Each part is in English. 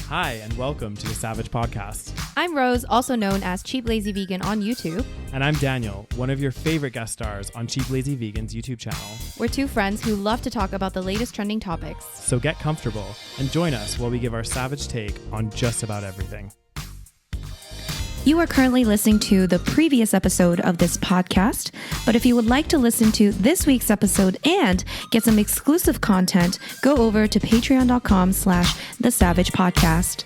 Hi, and welcome to the SaVeg podcast. I'm Rose, also known as Cheap Lazy Vegan on YouTube. And I'm Daniel, one of your favorite guest stars on Cheap Lazy Vegan's YouTube channel. We're two friends who love to talk about the latest trending topics. So get comfortable and join us while we give our SaVeg take on just about everything. You are currently listening to the previous episode of this podcast, but if you would like to listen to this week's episode and get some exclusive content, go over to patreon.com/thesavagepodcast.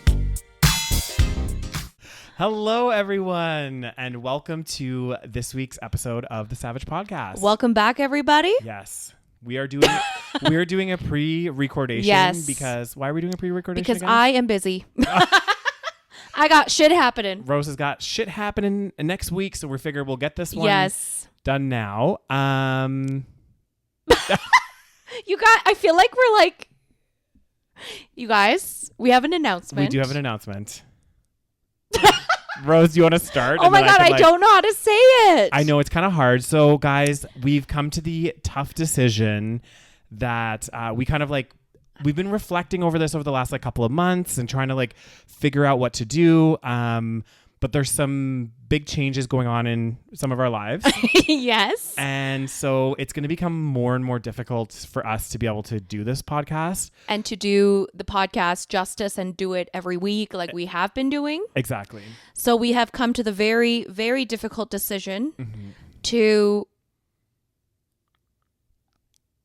Hello, everyone, and welcome to this week's episode of the SaVeg podcast. Welcome back, everybody. Yes. We are doing a pre-recordation. Yes. Because why are we doing a pre-recordation Because again? I am busy. I got shit happening. Rose has got shit happening next week, so we figure we'll get this one done now. You guys, I feel like we're like, you guys, we have an announcement. We do have an announcement. Rose, do you want to start? Oh my God, I don't know how to say it. I know it's kind of hard. So guys, we've come to the tough decision that we've been reflecting over this over the last couple of months and trying to figure out what to do. But there's some big changes going on in some of our lives. Yes. And so it's going to become more and more difficult for us to be able to do this podcast. And to do the podcast justice and do it every week like we have been doing. Exactly. So we have come to the very, very difficult decision to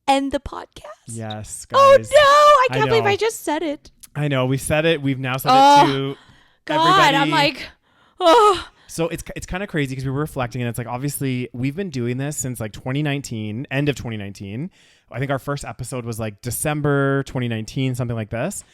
end the podcast. Yes, guys. Oh no, I can't believe I just said it. I know, we said it. We've now said it to God, everybody. I'm like, oh. So it's kind of crazy because we were reflecting and it's obviously we've been doing this since 2019, end of 2019. I think our first episode was December 2019, something like this.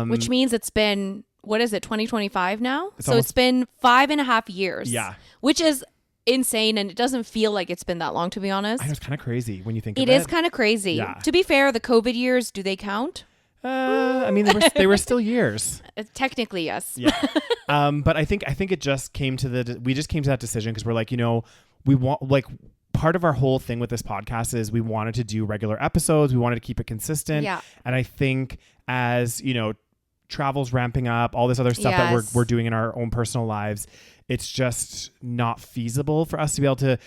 Which means it's been, what is it, 2025 now? So almost, it's been 5.5 years. Yeah. Which is insane, and it doesn't feel like it's been that long, to be honest. I know, it's kind of crazy when you think of it. It is kind of crazy. Yeah. To be fair, the COVID years, do they count? I mean, they were still years. Technically, yes. Yeah. But I think it just came to that decision because we're we want part of our whole thing with this podcast is we wanted to do regular episodes. We wanted to keep it consistent. Yeah. And I think as, travel's ramping up, all this other stuff that we're doing in our own personal lives, it's just not feasible for us to be able to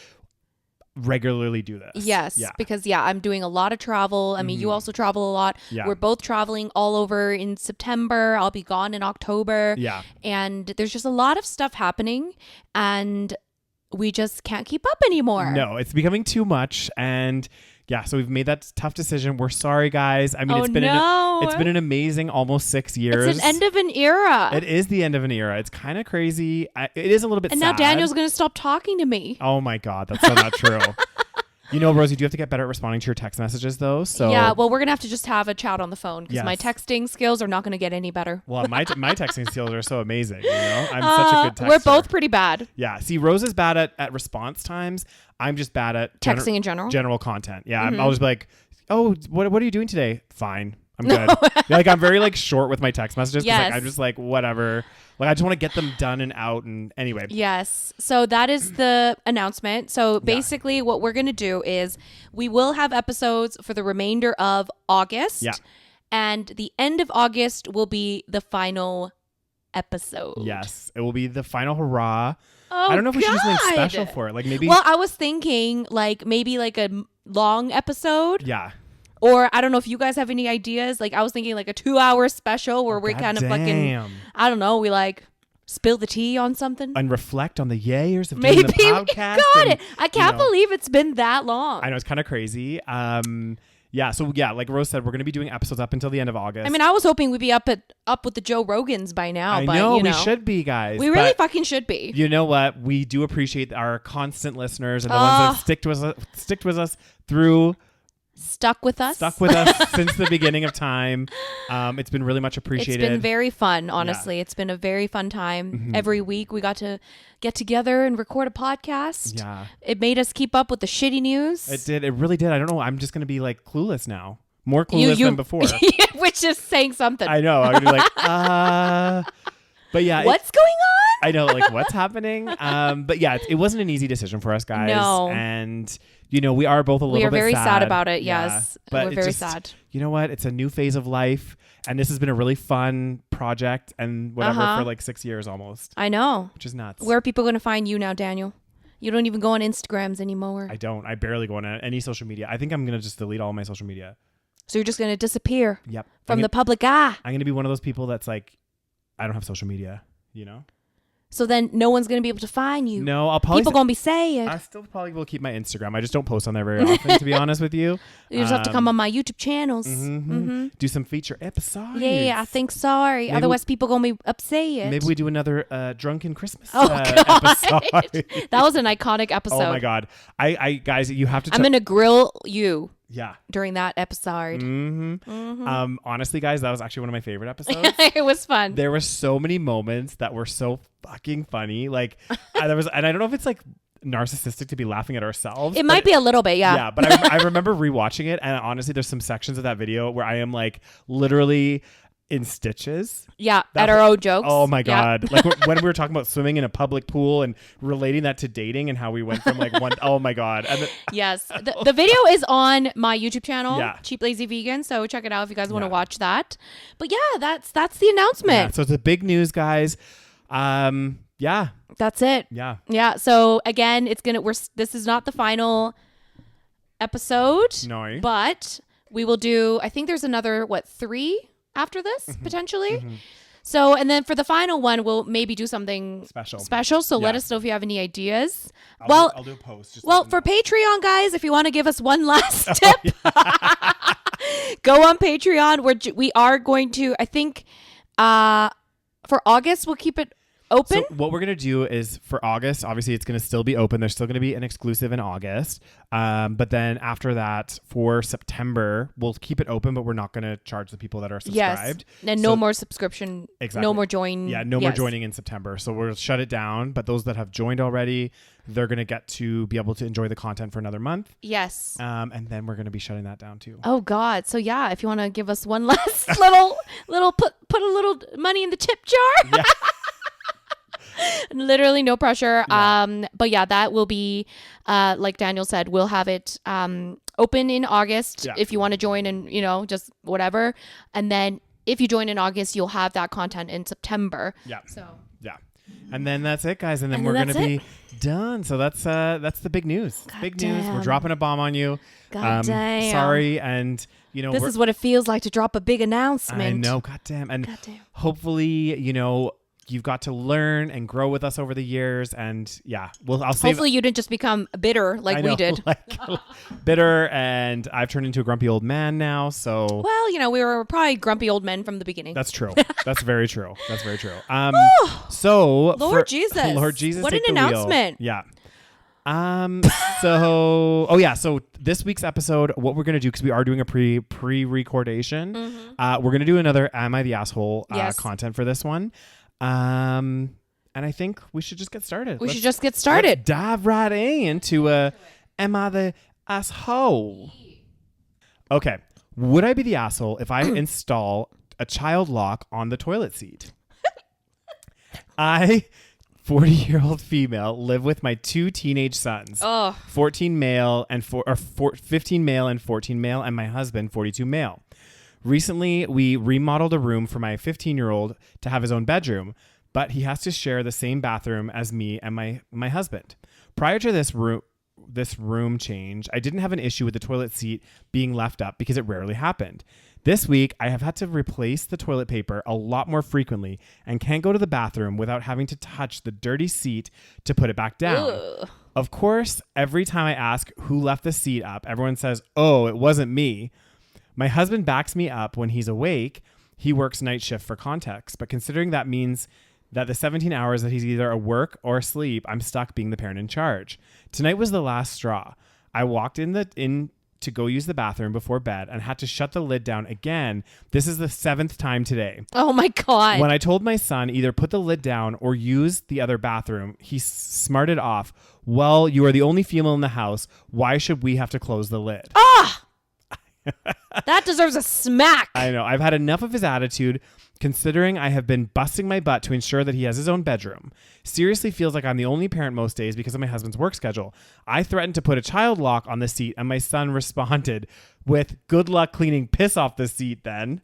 regularly do this. Yes, yeah. Because I'm doing a lot of travel. I mean, you also travel a lot. Yeah. We're both traveling all over in September. I'll be gone in October. Yeah. And there's just a lot of stuff happening and we just can't keep up anymore. No, it's becoming too much. And yeah, so we've made that tough decision. We're sorry, guys. I mean, it's been an amazing almost 6 years. It's an end of an era. It is the end of an era. It's kind of crazy. It is a little bit sad. And now Daniel's going to stop talking to me. Oh my God, that's so not true. Rosie, you do have to get better at responding to your text messages though. So yeah, well, we're going to have to just have a chat on the phone because my Yes. texting skills are not going to get any better. Well, my texting skills are so amazing. I'm such a good texter. We're both pretty bad. Yeah. See, Rose is bad at response times. I'm just bad at Texting in general? General content. Yeah. I'll just be like, oh, what are you doing today? Fine. I'm good. I'm very short with my text messages. Yes. I'm just whatever. I just want to get them done and out. And anyway. Yes. So that is the announcement. So basically what we're going to do is we will have episodes for the remainder of August. Yeah. And the end of August will be the final episode. Yes. It will be the final hurrah. Oh, I don't know if we should do something God. special for it. Maybe. Well, I was thinking maybe a long episode. Yeah. Or I don't know if you guys have any ideas. I was thinking a 2-hour special where we kind of damn. I don't know, we spill the tea on something. And reflect on the years of Maybe doing the podcast. Got it. I can't believe it's been that long. I know, it's kind of crazy. Yeah. So yeah, like Rose said, we're going to be doing episodes up until the end of August. I mean, I was hoping we'd be up with the Joe Rogans by now. I but know, we should be, guys. We really fucking should be. You know what? We do appreciate our constant listeners and the ones that stick with us through. Stuck with us since the beginning of time. It's been really much appreciated. It's been very fun, honestly. Yeah. It's been a very fun time. Mm-hmm. Every week we got to get together and record a podcast. Yeah. It made us keep up with the shitty news. It did. It really did. I don't know. I'm just going to be clueless now. More clueless than before. Which is saying something. I know. I'm going to be but yeah. What's going on? I know, like, what's happening? But yeah, it wasn't an easy decision for us, guys. No. And, we are both a little bit sad. We are very sad about it, Yeah. yes. But We're very sad. You know what? It's a new phase of life. And this has been a really fun project and whatever for like 6 years almost. I know. Which is nuts. Where are people going to find you now, Daniel? You don't even go on Instagrams anymore. I don't. I barely go on any social media. I think I'm going to just delete all my social media. So you're just going to disappear Yep. from the public eye. I'm going to be one of those people that's like, I don't have social media, So then no one's going to be able to find you. No, I'll probably... People going to be saying. I still probably will keep my Instagram. I just don't post on there very often, to be honest with you. You just have to come on my YouTube channels. Do some feature episodes. Yeah, I think sorry. Maybe Otherwise, people going to be upset. Maybe we do another drunken Christmas God. episode. That was an iconic episode. Oh, my God. I guys, you have to... I'm going to grill you. Yeah. During that episode. Honestly, guys, that was actually one of my favorite episodes. It was fun. There were so many moments that were so fucking funny. Like, and I don't know if it's like narcissistic to be laughing at ourselves. It might be a little bit, yeah. Yeah, but I remember rewatching it, and honestly, there's some sections of that video where I am like literally in stitches. Yeah, at our own jokes. Oh my God. Yeah. Like when we were talking about swimming in a public pool and relating that to dating and how we went from like one, oh my God. And yes. The video is on my YouTube channel, yeah. Cheap Lazy Vegan. So check it out if you guys want to watch that. But yeah, that's the announcement. Yeah, so it's a big news, guys. Yeah. That's it. Yeah. Yeah. So again, this is not the final episode. No. But we will do, I think there's another, 3 after this, potentially. So, and then for the final one, we'll maybe do something special. So let us know if you have any ideas. I'll do a post. For Patreon, guys, if you want to give us one last tip, go on Patreon. We are going to, I think, for August, we'll keep it open. So what we're going to do is for August, obviously it's going to still be open. There's still going to be an exclusive in August. But then after that, for September, we'll keep it open, but we're not going to charge the people that are subscribed. Yes. And no more subscription. Exactly. No more join. Yeah, no more joining in September. So we'll shut it down. But those that have joined already, they're going to get to be able to enjoy the content for another month. Yes. And then we're going to be shutting that down too. Oh God. So yeah, if you want to give us one last little put a little money in the tip jar. Yeah. Literally no pressure. Yeah. But yeah, that will be like Daniel said, we'll have it open in August if you want to join and just whatever. And then if you join in August, you'll have that content in September. Yeah. So yeah. And then that's it, guys. And then we're gonna be done. So that's the big news. Big news. We're dropping a bomb on you. God damn. Sorry, and this is what it feels like to drop a big announcement. I know. Goddamn. And hopefully, you've got to learn and grow with us over the years, and I'll say. Hopefully, you didn't just become bitter like we did. Bitter, and I've turned into a grumpy old man now. So we were probably grumpy old men from the beginning. That's true. That's very true. That's very true. So Lord Jesus, what an announcement! Yeah. So this week's episode, what we're gonna do, because we are doing a pre-recordation, we're gonna do another "Am I the Asshole" content for this one. And I think we should just get started. Let's dive right into Am I the Asshole? Okay. Would I be the asshole if I install a child lock on the toilet seat? 40-year-old female, live with my 2 teenage sons, 14 male and 15 male and 14 male, and my husband, 42 male. Recently, we remodeled a room for my 15-year-old to have his own bedroom, but he has to share the same bathroom as me and my husband. Prior to this room change, I didn't have an issue with the toilet seat being left up because it rarely happened. This week, I have had to replace the toilet paper a lot more frequently and can't go to the bathroom without having to touch the dirty seat to put it back down. Ugh. Of course, every time I ask who left the seat up, everyone says, "Oh, it wasn't me." My husband backs me up when he's awake. He works night shift for context, but considering that means that the 17 hours that he's either at work or asleep, I'm stuck being the parent in charge. Tonight was the last straw. I walked in to go use the bathroom before bed and had to shut the lid down again. This is the 7th time today. Oh my God. When I told my son either put the lid down or use the other bathroom, he smarted off, "Well, you are the only female in the house. Why should we have to close the lid?" Ah! That deserves a smack. I know. I've had enough of his attitude, considering I have been busting my butt to ensure that he has his own bedroom. Seriously feels like I'm the only parent most days because of my husband's work schedule. I threatened to put a child lock on the seat, and my son responded with, "Good luck cleaning piss off the seat then."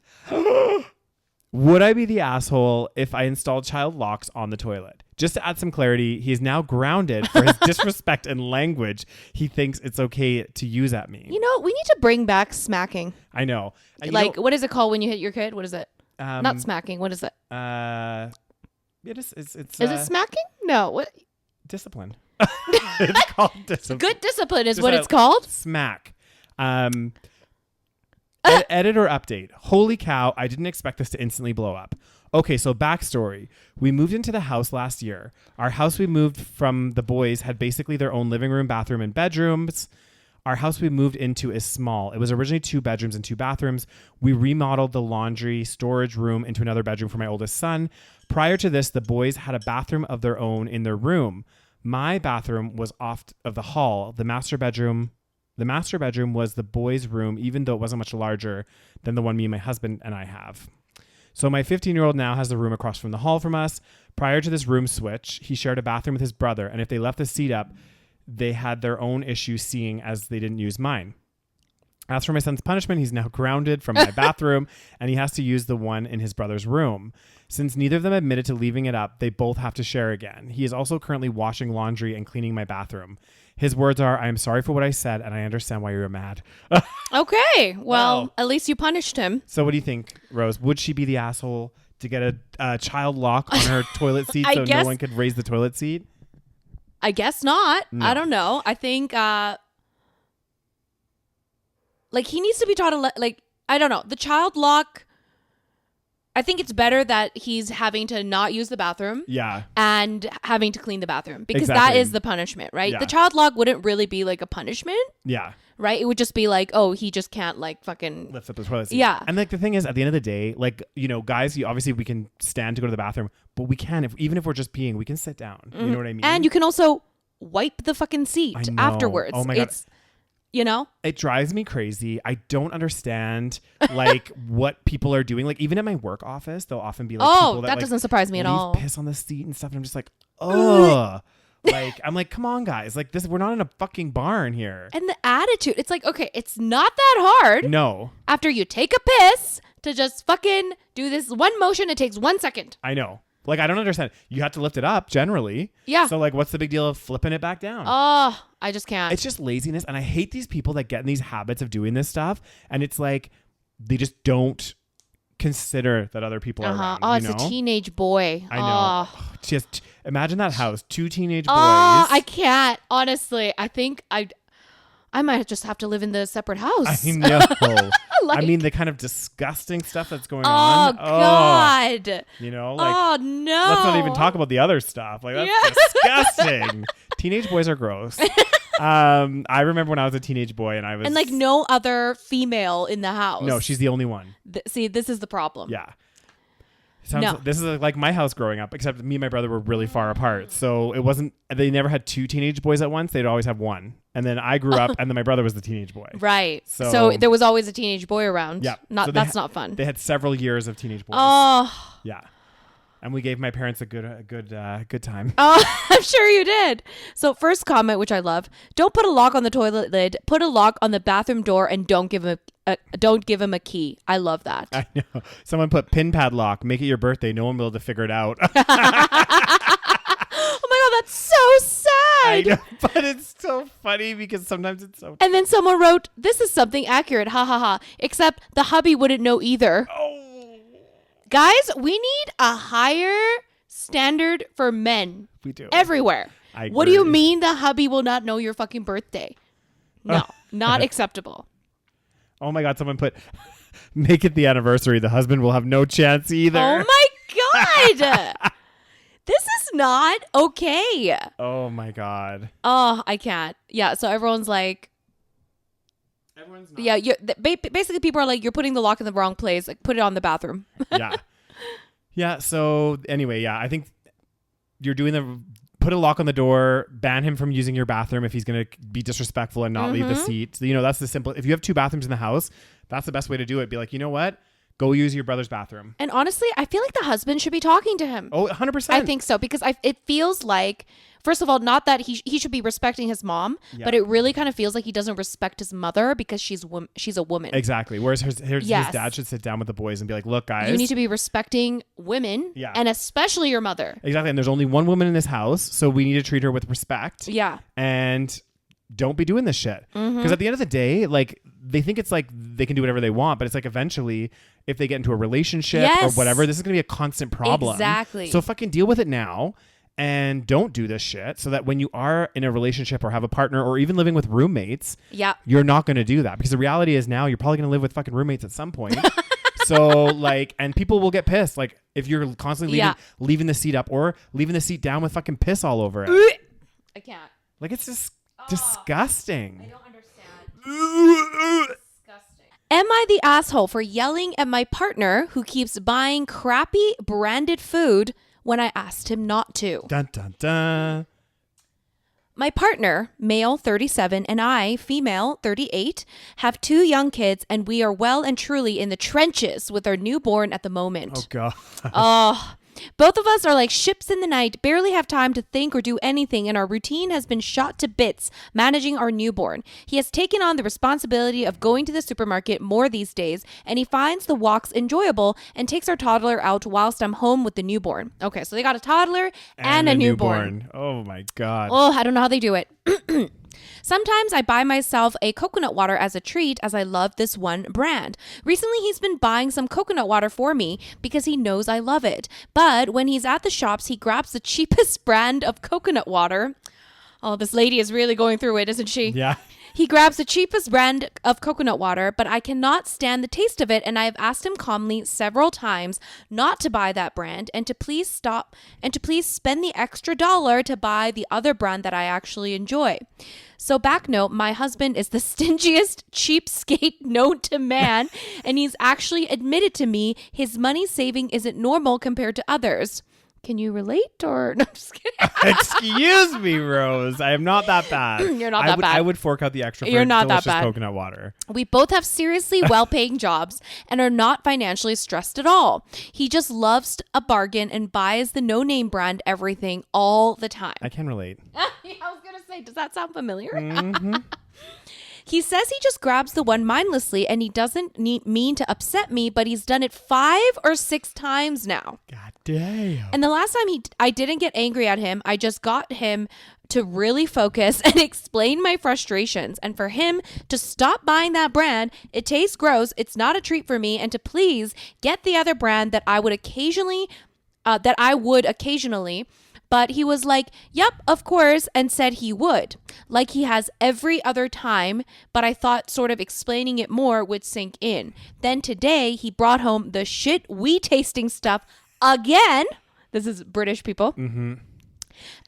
Would I be the asshole if I installed child locks on the toilet? Just to add some clarity, he is now grounded for his disrespect and language he thinks it's okay to use at me. You know, we need to bring back smacking. I know. What is it called when you hit your kid? What is it? Not smacking. What is it? It's is it smacking? No. What? Discipline. It's called discipline. Good discipline is what it's called. Smack. Edit or update. Holy cow, I didn't expect this to instantly blow up. Okay, so backstory. We moved into the house last year. Our house we moved from the boys had basically their own living room, bathroom, and bedrooms. Our house we moved into is small. It was originally 2 bedrooms and 2 bathrooms. We remodeled the laundry storage room into another bedroom for my oldest son. Prior to this, the boys had a bathroom of their own in their room. My bathroom was off of the hall. The master bedroom was the boys' room, even though it wasn't much larger than the one me and my husband and I have. So my 15-year-old now has the room across from the hall from us. Prior to this room switch, he shared a bathroom with his brother, and if they left the seat up, they had their own issues seeing as they didn't use mine. As for my son's punishment, he's now grounded from my bathroom, and he has to use the one in his brother's room. Since neither of them admitted to leaving it up, they both have to share again. He is also currently washing laundry and cleaning my bathroom. His words are, "I am sorry for what I said, and I understand why you were mad." Okay. Well, at least you punished him. So what do you think, Rose? Would she be the asshole to get a child lock on her toilet seat so no one could raise the toilet seat? I guess not. No. I don't know. I think he needs to be taught I don't know. The child lock, I think it's better that he's having to not use the bathroom. Yeah. And having to clean the bathroom because Exactly. that is the punishment, right? Yeah. The child lock wouldn't really be like a punishment. Yeah. Right? It would just be like, oh, he just can't fucking lift up the toilet seat. Yeah. And the thing is, at the end of the day, guys, obviously we can stand to go to the bathroom, but we can, even if we're just peeing, we can sit down. You know what I mean? And you can also wipe the fucking seat afterwards. Oh my God. It drives me crazy. I don't understand what people are doing. Even at my work office, they'll often be people that doesn't surprise me at all. Piss on the seat and stuff. And I'm just like, ugh. I'm like, come on, guys. This, we're not in a fucking barn here. And the attitude, it's like, okay, it's not that hard. No. After you take a piss to just fucking do this one motion, it takes 1 second. I know. I don't understand. You have to lift it up generally. Yeah. So what's the big deal of flipping it back down? Oh, I just can't. It's just laziness. And I hate these people that get in these habits of doing this stuff. And it's like, they just don't consider that other people are around. Oh, it's a teenage boy. I know. Oh. Just imagine that house. 2 teenage boys. Oh, I can't. Honestly, I think I might just have to live in the separate house. I know. I mean, the kind of disgusting stuff that's going on. Oh, God. Oh, no. Let's not even talk about the other stuff. That's disgusting. Teenage boys are gross. I remember when I was a teenage boy and I was... And no other female in the house. No, she's the only one. See, this is the problem. Yeah. This is like my house growing up, except me and my brother were really far apart. So it wasn't... They never had 2 teenage boys at once. They'd always have one. And then I grew up and then my brother was the teenage boy. Right. So there was always a teenage boy around. Yeah. That's not fun. They had several years of teenage boys. Oh. Yeah. And we gave my parents a good time. Oh, I'm sure you did. So first comment, which I love: don't put a lock on the toilet lid. Put a lock on the bathroom door, and don't give him a key. I love that. I know. Someone put pin pad lock. Make it your birthday. No one will be able to figure it out. Oh my God, that's so sad. I know, but it's so funny because sometimes it's so. And then someone wrote, "This is something accurate. Ha ha ha." Except the hubby wouldn't know either. Oh. Guys, we need a higher standard for men. We do. Everywhere. I agree. What do you mean the hubby will not know your fucking birthday? No, not acceptable. Oh my God, someone put, make it the anniversary. The husband will have no chance either. Oh my God. This is not okay. Oh my God. Oh, I can't. Yeah, so everyone's like, everyone's not. yeah, basically people are like, you're putting the lock in the wrong place. Put it on the bathroom. Yeah. Yeah. So anyway, I think you're doing put a lock on the door, ban him from using your bathroom if he's going to be disrespectful and not leave the seat. You know, that's the simple. If you have 2 bathrooms in the house, that's the best way to do it. Be like, you know what? Go use your brother's bathroom. And honestly, I feel like the husband should be talking to him. Oh, 100%. I think so, because it feels like, first of all, not that he should be respecting his mom, but it really kind of feels like he doesn't respect his mother because she's a woman. Exactly. Whereas his dad should sit down with the boys and be like, look, guys. You need to be respecting women and especially your mother. Exactly. And there's only one woman in this house, so we need to treat her with respect. Yeah. And don't be doing this shit. Because at the end of the day, like, they think it's like they can do whatever they want, but it's like eventually if they get into a relationship or whatever, this is going to be a constant problem. Exactly. So fucking deal with it now and don't do this shit so that when you are in a relationship or have a partner or even living with roommates, you're not going to do that. Because the reality is now you're probably going to live with fucking roommates at some point. So like, and people will get pissed. Like if you're constantly leaving the seat up or leaving the seat down with fucking piss all over it. I can't. Like it's just disgusting. I don't understand. Disgusting. Am I the asshole for yelling at my partner who keeps buying crappy branded food when I asked him not to? Dun, dun, dun. My partner, male 37, and I, female 38, have 2 young kids, and we are well and truly in the trenches with our newborn at the moment. Oh, God. Both of us are like ships in the night, barely have time to think or do anything, and our routine has been shot to bits managing our newborn. He has taken on the responsibility of going to the supermarket more these days, and he finds the walks enjoyable and takes our toddler out whilst I'm home with the newborn. Okay, so they got a toddler and a newborn. Oh my God. Oh, I don't know how they do it. Sometimes I buy myself a coconut water as a treat as I love this one brand. Recently, he's been buying some coconut water for me because he knows I love it. But when he's at the shops, he grabs the cheapest brand of coconut water. Oh, this lady is really going through it, isn't she? Yeah. He grabs the cheapest brand of coconut water, but I cannot stand the taste of it, and I have asked him calmly several times not to buy that brand and to please stop and to please spend the extra $1 to buy the other brand that I actually enjoy. So back note, my husband is the stingiest cheapskate known to man, and he's actually admitted to me his money saving isn't normal compared to others. Can you relate or no? I'm just kidding. Excuse me, Rose. I am not that bad. You're not that bad. I would fork out the extra for You're not delicious that bad. coconut water. We both have seriously well-paying jobs and are not financially stressed at all. He just loves a bargain and buys the no-name brand everything all the time. I can relate. I was going to say, does that sound familiar? Mm-hmm. He says he just grabs the one mindlessly and he doesn't mean to upset me, but he's done it 5 or 6 times now. God damn. And the last time I didn't get angry at him. I just got him to really focus and explain my frustrations. And for him to stop buying that brand, it tastes gross, it's not a treat for me, and to please get the other brand that I would occasionally, but he was like, yep, of course, and said he would, like he has every other time, but I thought sort of explaining it more would sink in. Then today, he brought home the shit we tasting stuff again. This is British people. Mm-hmm.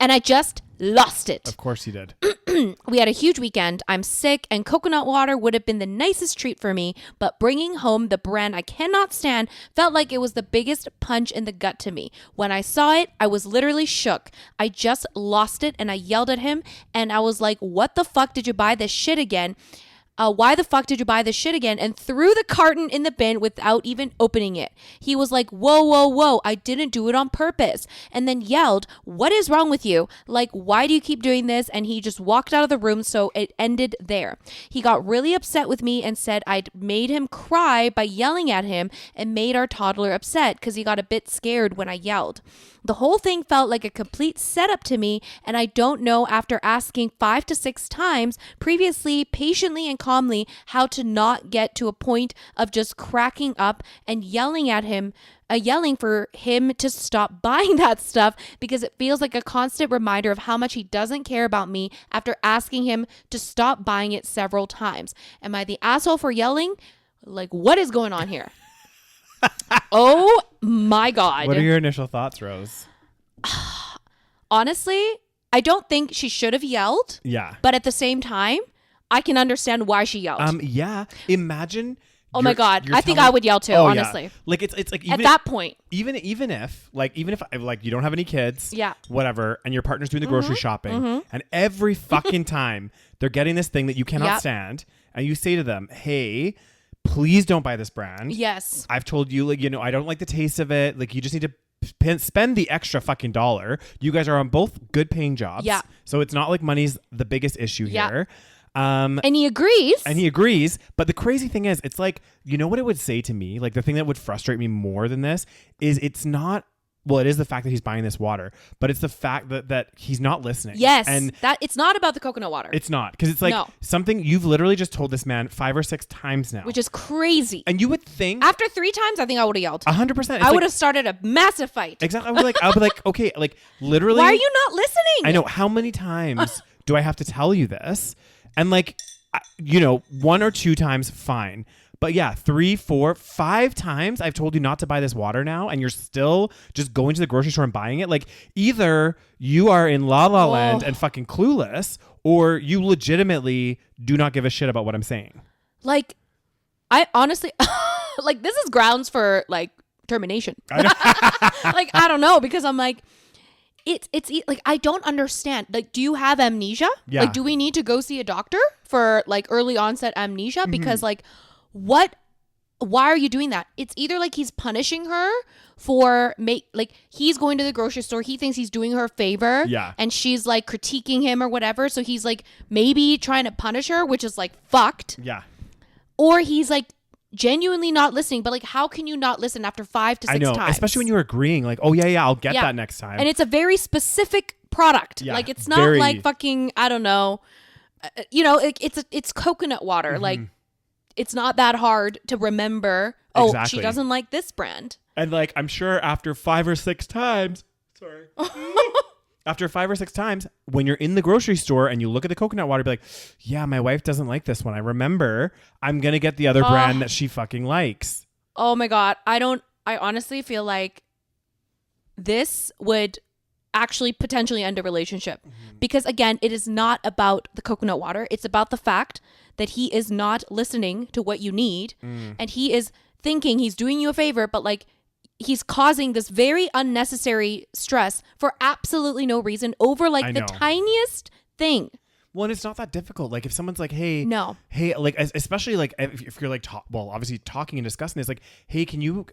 And I just lost it. Of course you did. We had a huge weekend. I'm sick, and coconut water would have been the nicest treat for me, but bringing home the brand I cannot stand felt like it was the biggest punch in the gut to me. When I saw it, I was literally shook. I just lost it, and I yelled at him, and I was like, what the fuck did you buy this shit again? Why the fuck did you buy this shit again? And threw the carton in the bin without even opening it. He was like, whoa, whoa, whoa, I didn't do it on purpose. And then yelled, what is wrong with you? Like, why do you keep doing this? And he just walked out of the room, so it ended there. He got really upset with me and said I'd made him cry by yelling at him and made our toddler upset because he got a bit scared when I yelled. The whole thing felt like a complete setup to me, and I don't know, after asking 5 to 6 times previously, patiently and calmly, how to not get to a point of just cracking up and yelling at him, yelling for him to stop buying that stuff, because it feels like a constant reminder of how much he doesn't care about me after asking him to stop buying it several times. Am I the asshole for yelling? Like, what is going on here? Oh my God. What are your initial thoughts, Rose? Honestly, I don't think she should have yelled. Yeah. But at the same time, I can understand why she yelled. Yeah. Imagine Oh my God. you're I think telling- I would yell too, honestly. Yeah. Like it's like even At that point. even if like you don't have any kids, Yeah. whatever, and your partner's doing the grocery shopping, and every fucking time they're getting this thing that you cannot Yep. stand, and you say to them, hey, please don't buy this brand. Yes. I've told you, like, I don't like the taste of it. Like, you just need to spend the extra fucking $1. You guys are on both good paying jobs. Yeah. So it's not like money's the biggest issue Yeah. here. And he agrees. And he agrees. But the crazy thing is, it's like, you know what it would say to me? Like, the thing that would frustrate me more than this is it's not, well, it is the fact that he's buying this water, but it's the fact that he's not listening. Yes. And that it's not about the coconut water. it's not. Because it's like No. something you've literally just told this man 5 or 6 times now. which is crazy. And you would think After 3 times, I think I would have yelled. 100%. I would have started a massive fight. Exactly. I'll be like, okay, like literally. Why are you not listening? I know. How many times do I have to tell you this? And like, 1 or 2 times, fine. But yeah, 3, 4, 5 times I've told you not to buy this water now, and you're still just going to the grocery store and buying it. Like, either you are in La La Land and fucking clueless, or you legitimately do not give a shit about what I'm saying. Like, I honestly, like, this is grounds for like termination. Like, I don't know, because I'm like, it's like, I don't understand. Like, do you have amnesia? Yeah. Like, do we need to go see a doctor for like early onset amnesia? Because like, why are you doing that? It's either like he's punishing her for like he's going to the grocery store, he thinks he's doing her a favor, Yeah. and she's like critiquing him or whatever, so he's like maybe trying to punish her, which is like fucked. Yeah. Or he's like genuinely not listening. But like, how can you not listen after 5 to 6 I know, times? especially when you're agreeing, like, oh yeah, I'll get that next time. And it's a very specific product. Yeah, Like, it's not very- like fucking, I don't know, it's coconut water. Like, it's not that hard to remember. Oh, Exactly. she doesn't like this brand. And like, I'm sure after 5 or 6 times, sorry. After 5 or 6 times, when you're in the grocery store and you look at the coconut water, be like, yeah, my wife doesn't like this one. I remember I'm going to get the other brand that she fucking likes. Oh my God. I honestly feel like this would actually potentially end a relationship. Because again, it is not about the coconut water. It's about the fact that he is not listening to what you need. And he is thinking he's doing you a favor, but like, he's causing this very unnecessary stress for absolutely no reason over like the tiniest thing. Well, and it's not that difficult. Like, if someone's like, hey, like, especially like if you're like, obviously talking and discussing this, like, hey,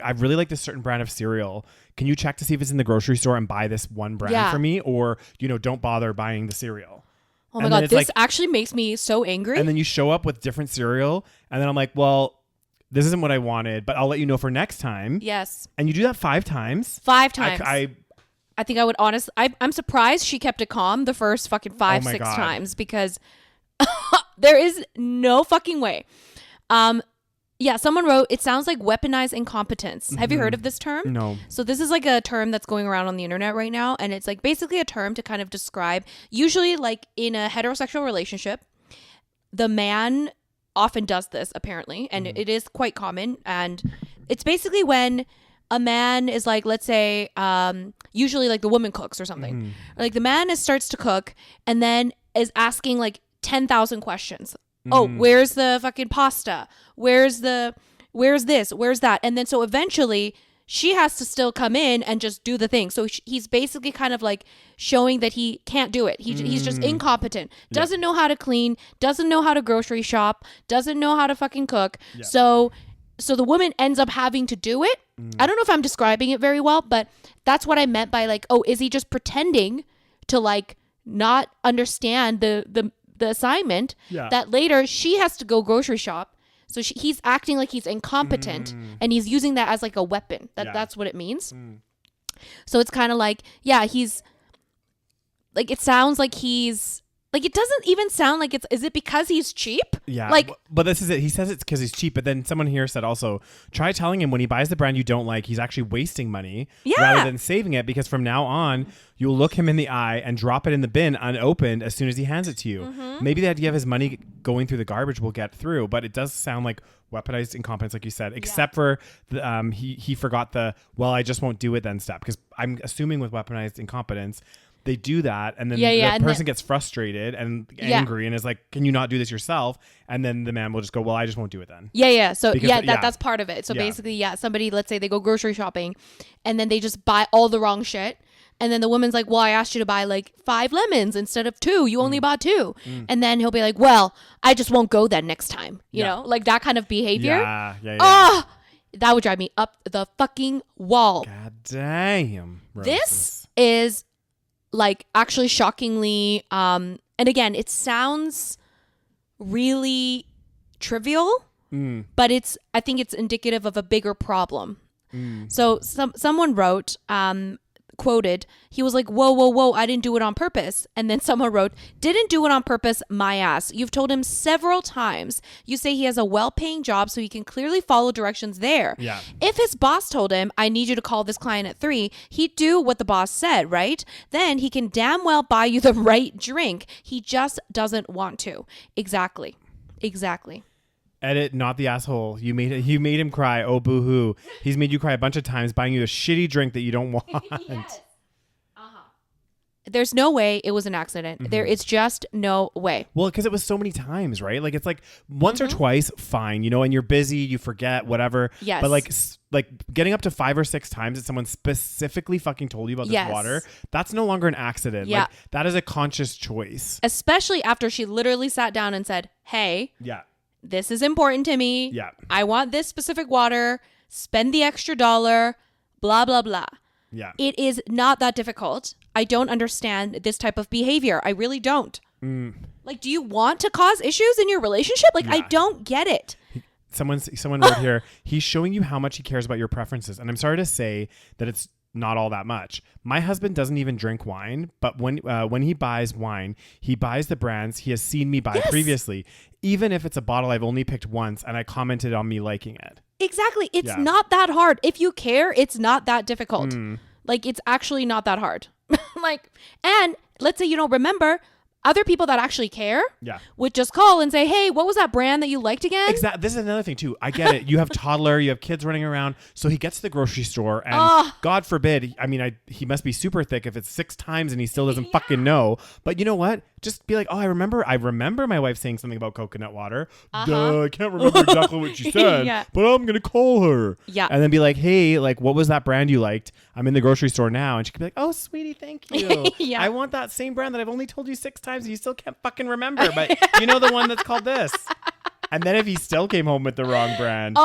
I really like this certain brand of cereal. Can you check to see if it's in the grocery store and buy this one brand for me? Or, don't bother buying the cereal. Oh my God, this actually makes me so angry. And then you show up with different cereal. And then I'm like, well, this isn't what I wanted, but I'll let you know for next time. Yes. And you do that 5 times. 5 times. I think I would honestly, I'm surprised she kept it calm the first fucking 5, 6 times, because there is no fucking way. Yeah, someone wrote, it sounds like weaponized incompetence. Have you heard of this term? No. So this is like a term that's going around on the internet right now. And it's like basically a term to kind of describe, usually like in a heterosexual relationship, the man often does this apparently. And it is quite common. And it's basically when a man is like, let's say, usually like the woman cooks or something. Like the man starts to cook and then is asking like 10,000 questions. Oh, where's the fucking pasta? Where's this? Where's that? And then so eventually she has to still come in and just do the thing. So he's basically kind of like showing that he can't do it. He's just incompetent. Doesn't know how to clean. Doesn't know how to grocery shop. Doesn't know how to fucking cook. Yeah. So the woman ends up having to do it. I don't know if I'm describing it very well, but that's what I meant by like, oh, is he just pretending to like not understand the assignment that later she has to go grocery shop. So he's acting like he's incompetent and he's using that as like a weapon. That's what it means. So it's kind of like, he's like, it sounds like he's like, it doesn't even sound like is it because he's cheap? Yeah. Like, but this is it. He says it's because he's cheap. But then someone here said also, try telling him when he buys the brand you don't like, he's actually wasting money rather than saving it, because from now on, you'll look him in the eye and drop it in the bin unopened as soon as he hands it to you. Maybe the idea of his money going through the garbage will get through, but it does sound like weaponized incompetence, like you said, except for he forgot I just won't do it then step. Because I'm assuming with weaponized incompetence, they do that, and then and person gets frustrated and angry and is like, can you not do this yourself? And then the man will just go, well, I just won't do it then. So that's part of it. So basically, somebody, let's say they go grocery shopping and then they just buy all the wrong shit. And then the woman's like, well, I asked you to buy like 5 lemons instead of 2. You only bought 2. And then he'll be like, well, I just won't go then next time. You know, like that kind of behavior. Oh, that would drive me up the fucking wall. God damn. This is like actually shockingly, and again, it sounds really trivial, but I think it's indicative of a bigger problem. So someone wrote, quoted, he was like, whoa, I didn't do it on purpose. And then someone wrote, didn't do it on purpose, my ass. You've told him several times. You say he has a well-paying job so he can clearly follow directions there. Yeah. If his boss told him, I need you to call this client at 3, he'd do what the boss said, right? Then he can damn well buy you the right drink. He just doesn't want to. Exactly. Edit, not the asshole. You made him cry. Oh, boo-hoo. He's made you cry a bunch of times buying you a shitty drink that you don't want. Yes. There's no way it was an accident. There is just no way. Well, because it was so many times, right? Like, it's like once or twice, fine, you know, and you're busy, you forget, whatever. Yes. But like getting up to 5 or 6 times that someone specifically fucking told you about this water, that's no longer an accident. Yeah. Like, that is a conscious choice. Especially after she literally sat down and said, hey, this is important to me. Yeah. I want this specific water. Spend the extra $1, blah, blah, blah. Yeah. It is not that difficult. I don't understand this type of behavior. I really don't. Like, do you want to cause issues in your relationship? Like, I don't get it. Someone wrote here, he's showing you how much he cares about your preferences. And I'm sorry to say that it's not all that much. My husband doesn't even drink wine, but when he buys wine, he buys the brands he has seen me buy previously, even if it's a bottle I've only picked once and I commented on me liking it. Exactly. It's not that hard. If you care, it's not that difficult. Like, it's actually not that hard. Like, and let's say you don't remember, other people that actually care would just call and say, hey, what was that brand that you liked again? Exactly. This is another thing too. I get it. You have toddler, you have kids running around. So he gets to the grocery store and God forbid, he must be super thick if it's 6 times and he still doesn't fucking know. But you know what? Just be like, oh, I remember my wife saying something about coconut water. Duh, I can't remember exactly what she said, but I'm going to call her. Yeah. And then be like, hey, like, what was that brand you liked? I'm in the grocery store now. And she could be like, oh, sweetie, thank you. I want that same brand that I've only told you 6 times and you still can't fucking remember. But you know the one that's called this. And then if he still came home with the wrong brand.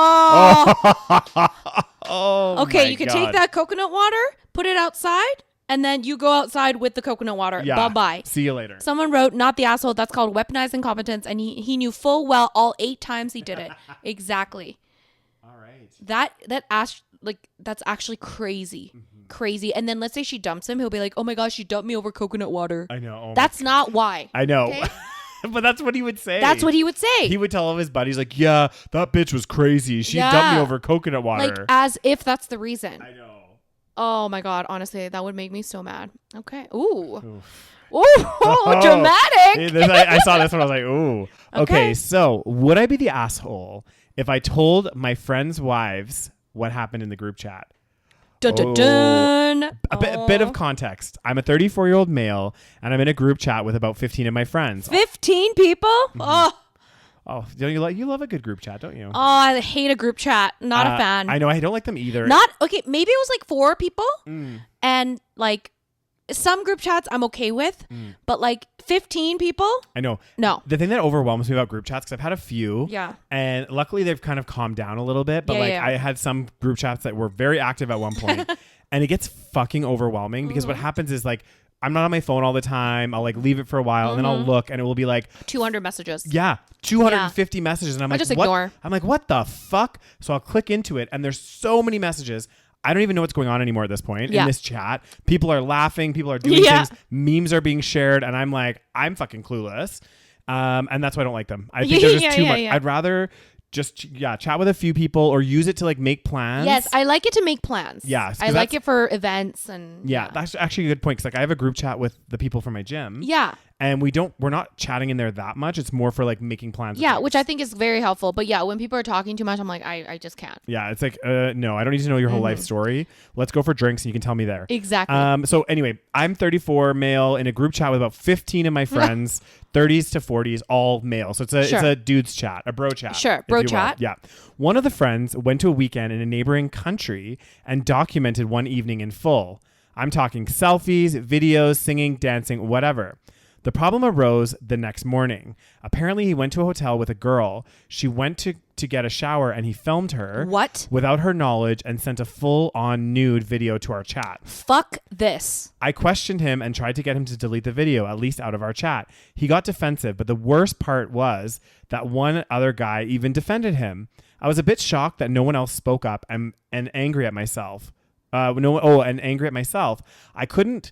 Okay, you can take that coconut water, put it outside, and then you go outside with the coconut water. Yeah. Bye-bye. See you later. Someone wrote, not the asshole. That's called weaponized incompetence. And he knew full well all 8 times he did it. Exactly. All right. That's actually crazy. Crazy. And then let's say she dumps him. He'll be like, oh my gosh, she dumped me over coconut water. I know. Oh that's not why. I know. Okay? But that's what he would say. That's what he would say. He would tell all of his buddies, like, yeah, that bitch was crazy. She dumped me over coconut water. Like, as if that's the reason. I know. Oh my God. Honestly, that would make me so mad. Okay. Ooh. Ooh, dramatic. I saw this one. I was like, ooh. Okay, so would I be the asshole if I told my friends' wives what happened in the group chat? Dun, dun, dun. A bit of context. I'm a 34-year-old male, and I'm in a group chat with about 15 of my friends. 15 people? Oh, you love a good group chat, don't you? Oh, I hate a group chat. Not a fan. I know. I don't like them either. Okay, maybe it was like 4 people, and like some group chats I'm okay with, but like 15 people? I know. No. The thing that overwhelms me about group chats, because I've had a few, and luckily they've kind of calmed down a little bit, but I had some group chats that were very active at one point, and it gets fucking overwhelming because what happens is like, I'm not on my phone all the time. I'll like leave it for a while and then I'll look and it will be like 200 messages. Yeah. 250 messages. And I'm like, just ignore. I'm like, what the fuck? So I'll click into it and there's so many messages. I don't even know what's going on anymore at this point in this chat. People are laughing. People are doing things. Memes are being shared. And I'm like, I'm fucking clueless. And that's why I don't like them. I think they're just too much. I'd rather just chat with a few people or use it to like make plans. Yes, I like it to make plans. Yeah, I like it for events and that's actually a good point because like I have a group chat with the people from my gym. Yeah, And we're not chatting in there that much. It's more for like making plans. Yeah, which I think is very helpful. But yeah, when people are talking too much, I'm like, I just can't. Yeah, it's like, no, I don't need to know your whole life story. Let's go for drinks and you can tell me there. Exactly. So anyway, I'm 34, male, in a group chat with about 15 of my friends, 30s to 40s, all male. So it's a dude's chat, a bro chat. Sure, bro chat. Yeah. One of the friends went to a weekend in a neighboring country and documented one evening in full. I'm talking selfies, videos, singing, dancing, whatever. The problem arose the next morning. Apparently, he went to a hotel with a girl. She went to get a shower and he filmed her. What? Without her knowledge and sent a full-on nude video to our chat. Fuck this. I questioned him and tried to get him to delete the video, at least out of our chat. He got defensive, but the worst part was that one other guy even defended him. I was a bit shocked that no one else spoke up and angry at myself. Angry at myself. I couldn't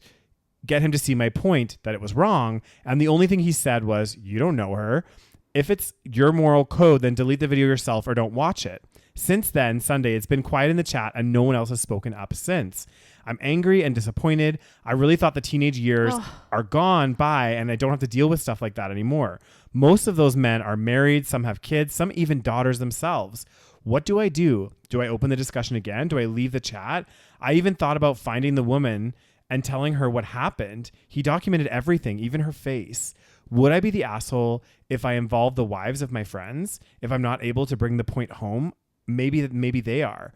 get him to see my point that it was wrong. And the only thing he said was, you don't know her. If it's your moral code, then delete the video yourself or don't watch it. Since then, Sunday, it's been quiet in the chat and no one else has spoken up since. I'm angry and disappointed. I really thought the teenage years are gone by and I don't have to deal with stuff like that anymore. Most of those men are married. Some have kids, some even daughters themselves. What do I do? Do I open the discussion again? Do I leave the chat? I even thought about finding the woman and telling her what happened. He documented everything, even her face. Would I be the asshole if I involve the wives of my friends? If I'm not able to bring the point home? Maybe they are.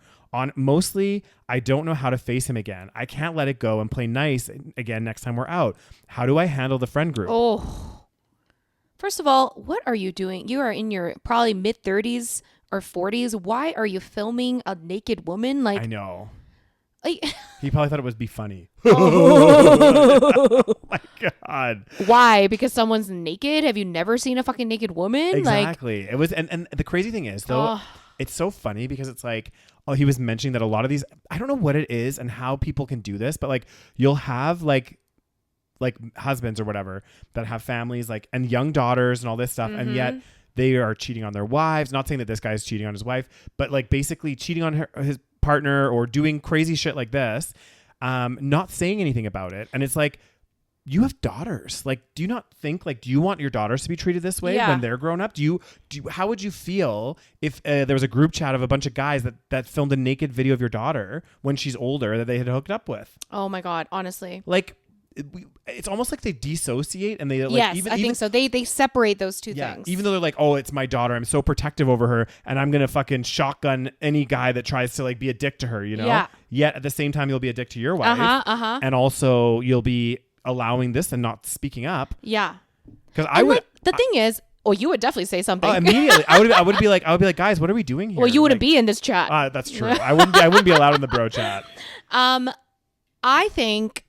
Mostly, I don't know how to face him again. I can't let it go and play nice again next time we're out. How do I handle the friend group? Oh, first of all, what are you doing? You are in your probably mid 30s or 40s. Why are you filming a naked woman? Like, I know. Like, he probably thought it would be funny. Oh my God. Why? Because someone's naked? Have you never seen a fucking naked woman? Exactly. It was, and the crazy thing is though, it's so funny because it's like, he was mentioning that a lot of these, I don't know what it is and how people can do this, but like you'll have like husbands or whatever that have families like and young daughters and all this stuff, and yet they are cheating on their wives. Not saying that this guy is cheating on his wife, but like basically cheating on his partner or doing crazy shit like this, not saying anything about it. And it's like, you have daughters. Like, do you not think, like, do you want your daughters to be treated this way when they're grown up? How would you feel if there was a group chat of a bunch of guys that filmed a naked video of your daughter when she's older that they had hooked up with? Oh my God, honestly. Like, it's almost like they dissociate and they like, yes, I think so. They separate those two things. Even though they're like, oh, it's my daughter, I'm so protective over her and I'm gonna fucking shotgun any guy that tries to like be a dick to her, you know? Yeah. Yet at the same time you'll be a dick to your wife. And also you'll be allowing this and not speaking up. Yeah. Because I would. Like, the thing is, you would definitely say something. Immediately, I would be like, guys, what are we doing here? Well, you wouldn't be in this chat. That's true. I wouldn't be allowed in the bro chat. I think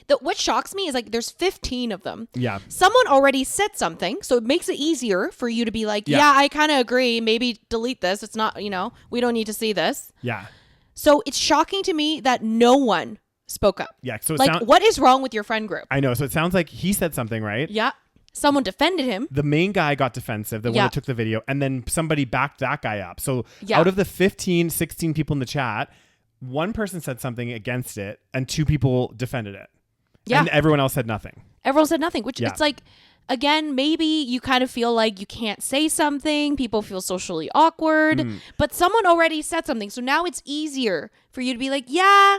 that what shocks me is like there's 15 of them. Yeah. Someone already said something, so it makes it easier for you to be like, yeah I kind of agree. Maybe delete this. It's not, we don't need to see this. Yeah. So it's shocking to me that no one spoke up. Yeah. So what is wrong with your friend group? I know. So it sounds like he said something, right? Yeah. Someone defended him. The main guy got defensive, the one that took the video, and then somebody backed that guy up. So out of the 15, 16 people in the chat, one person said something against it and two people defended it. Yeah. And everyone else said nothing. Everyone said nothing, which it's like, again, maybe you kind of feel like you can't say something. People feel socially awkward, but someone already said something. So now it's easier for you to be like, yeah,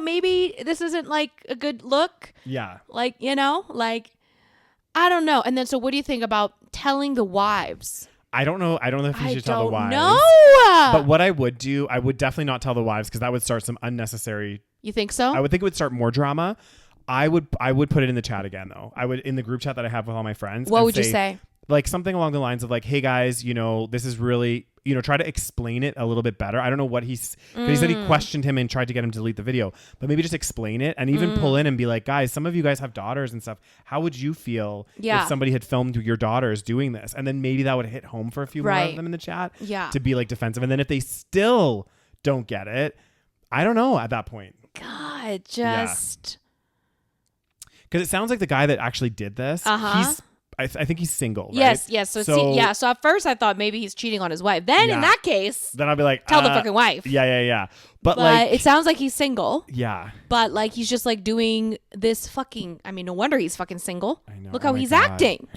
maybe this isn't like a good look. Yeah. Like, I don't know. And then, so what do you think about telling the wives? I don't know. I don't know if you should tell the wives. No. But what I would do, I would definitely not tell the wives because that would start some unnecessary. You think so? I would think it would start more drama. I would put it in the chat again though. I would in the group chat that I have with all my friends. What would you say? Like something along the lines of like, hey guys, this is really, try to explain it a little bit better. I don't know what because he said he questioned him and tried to get him to delete the video, but maybe just explain it and even pull in and be like, guys, some of you guys have daughters and stuff. How would you feel if somebody had filmed your daughters doing this? And then maybe that would hit home for a few more of them in the chat to be like defensive. And then if they still don't get it, I don't know at that point. God, just... Because it sounds like the guy that actually did this, I think he's single, right? Yes. So at first I thought maybe he's cheating on his wife. Then in that case, then I'll be like, tell the fucking wife. Yeah. But like, it sounds like he's single. Yeah. But like, he's just like doing this fucking. I mean, no wonder he's fucking single. I know. Look how he's acting.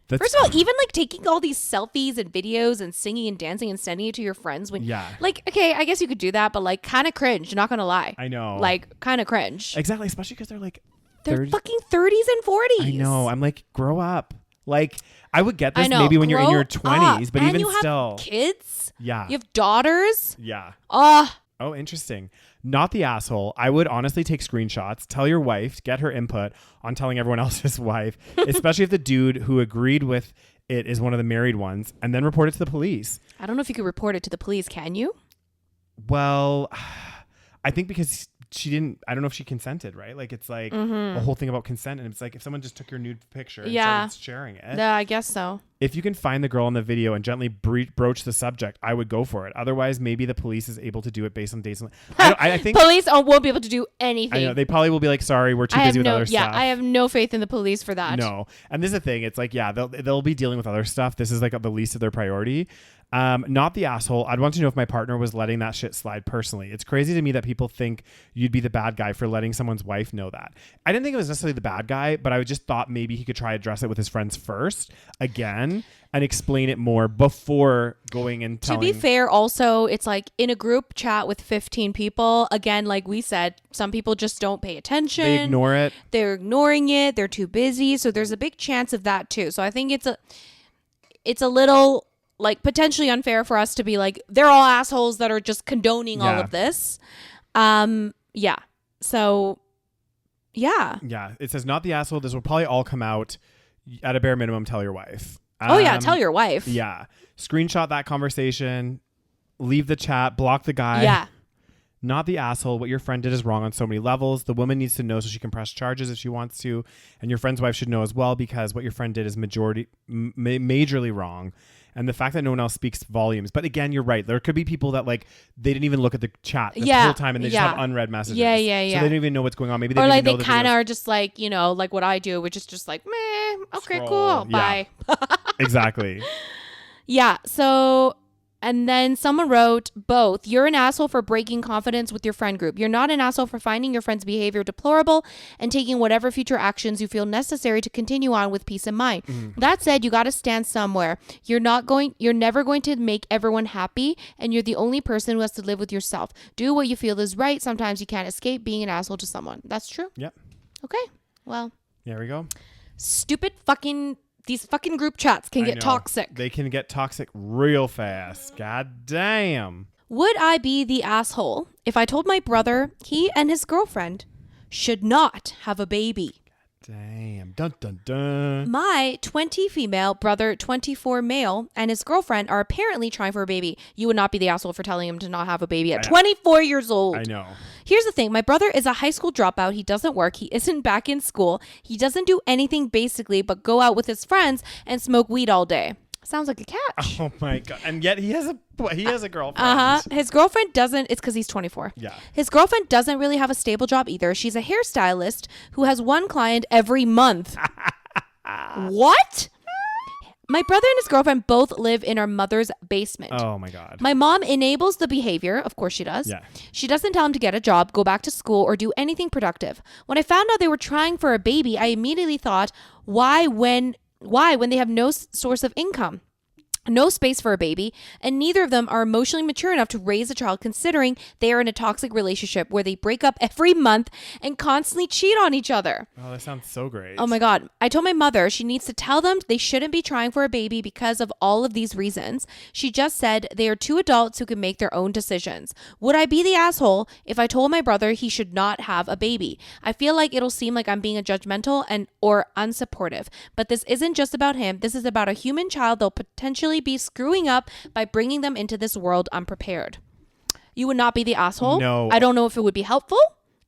First of all, even like taking all these selfies and videos and singing and dancing and sending it to your friends when, like, okay, I guess you could do that, but like, kind of cringe. Not gonna lie. I know. Like, kind of cringe. Exactly, especially because they're like, they're fucking 30s and 40s. I know. I'm like, grow up. Like, I would get this I know. maybe when you're in your Grow 20s, up. but And even you still. have kids. Yeah. You have daughters. Yeah. Oh, interesting. Not the asshole. I would honestly take screenshots, tell your wife, get her input on telling everyone else's wife, especially if the dude who agreed with it is one of the married ones, and then report it to the police. I don't know if you could report it to the police. Can you? Well, I think because she didn't, I don't know if she consented, right? Like, it's like a whole thing about consent. And it's like, if someone just took your nude picture and started sharing it. Yeah, I guess so. If you can find the girl in the video and gently broach the subject, I would go for it. Otherwise, maybe the police is able to do it based on dates. I think police won't be able to do anything. I know. They probably will be like, sorry, we're too busy with other stuff. Yeah, I have no faith in the police for that. No. And this is the thing. It's like, yeah, they'll be dealing with other stuff. This is like the least of their priority. Not the asshole. I'd want to know if my partner was letting that shit slide personally. It's crazy to me that people think you'd be the bad guy for letting someone's wife know that. I didn't think it was necessarily the bad guy, but I just thought maybe he could try to address it with his friends first again and explain it more before going and telling. To be fair, also, it's like in a group chat with 15 people. Again, like we said, some people just don't pay attention. They ignore it. They're ignoring it. They're too busy. So there's a big chance of that too. So I think it's a little like potentially unfair for us to be like, they're all assholes that are just condoning all of this. Yeah. So yeah. Yeah. It says not the asshole. This will probably all come out at a bare minimum. Tell your wife. Oh yeah. Tell your wife. Yeah. Screenshot that conversation, leave the chat, block the guy. Yeah. Not the asshole. What your friend did is wrong on so many levels. The woman needs to know so she can press charges if she wants to. And your friend's wife should know as well, because what your friend did is majorly wrong. And the fact that no one else speaks volumes. But again, you're right. There could be people that like, they didn't even look at the chat the whole time and they just have unread messages. Yeah. So they don't even know what's going on. Maybe they or don't like even know they kind of are just like, you know, like what I do, which is just like, meh, okay, scroll. cool, bye. Exactly. Yeah. So, and then someone wrote both. You're an asshole for breaking confidence with your friend group. You're not an asshole for finding your friend's behavior deplorable and taking whatever future actions you feel necessary to continue on with peace of mind. That said, you got to stand somewhere. You're never going to make everyone happy, and you're the only person who has to live with yourself. Do what you feel is right. Sometimes you can't escape being an asshole to someone. That's true. Yep. Okay. Well, there we go. These fucking group chats can get toxic. They can get toxic real fast. God damn. Would I be the asshole if I told my brother he and his girlfriend should not have a baby? Damn. Dun, dun, dun. My 20 female brother, 24 male, and his girlfriend are apparently trying for a baby. You would not be the asshole for telling him to not have a baby at 24 years old. I know. Here's the thing. My brother is a high school dropout. He doesn't work. He isn't back in school. He doesn't do anything basically but go out with his friends and smoke weed all day. Sounds like a catch. Oh my God. And yet he has a girlfriend. His girlfriend doesn't. It's because he's 24. Yeah. His girlfriend doesn't really have a stable job either. She's a hairstylist who has one client every month. What? My brother and his girlfriend both live in our mother's basement. Oh my God. My mom enables the behavior. Of course she does. Yeah. She doesn't tell him to get a job, go back to school, or do anything productive. When I found out they were trying for a baby, I immediately thought, why when they have no source of income? No space for a baby, and neither of them are emotionally mature enough to raise a child, considering they are in a toxic relationship where they break up every month and constantly cheat on each other. Oh, that sounds so great. Oh my God. I told my mother she needs to tell them they shouldn't be trying for a baby because of all of these reasons. She just said they are two adults who can make their own decisions. Would I be the asshole if I told my brother he should not have a baby? I feel like it'll seem like I'm being a judgmental or unsupportive, but this isn't just about him. This is about a human child they'll potentially be screwing up by bringing them into this world unprepared. You would not be the asshole. No. I don't know if it would be helpful.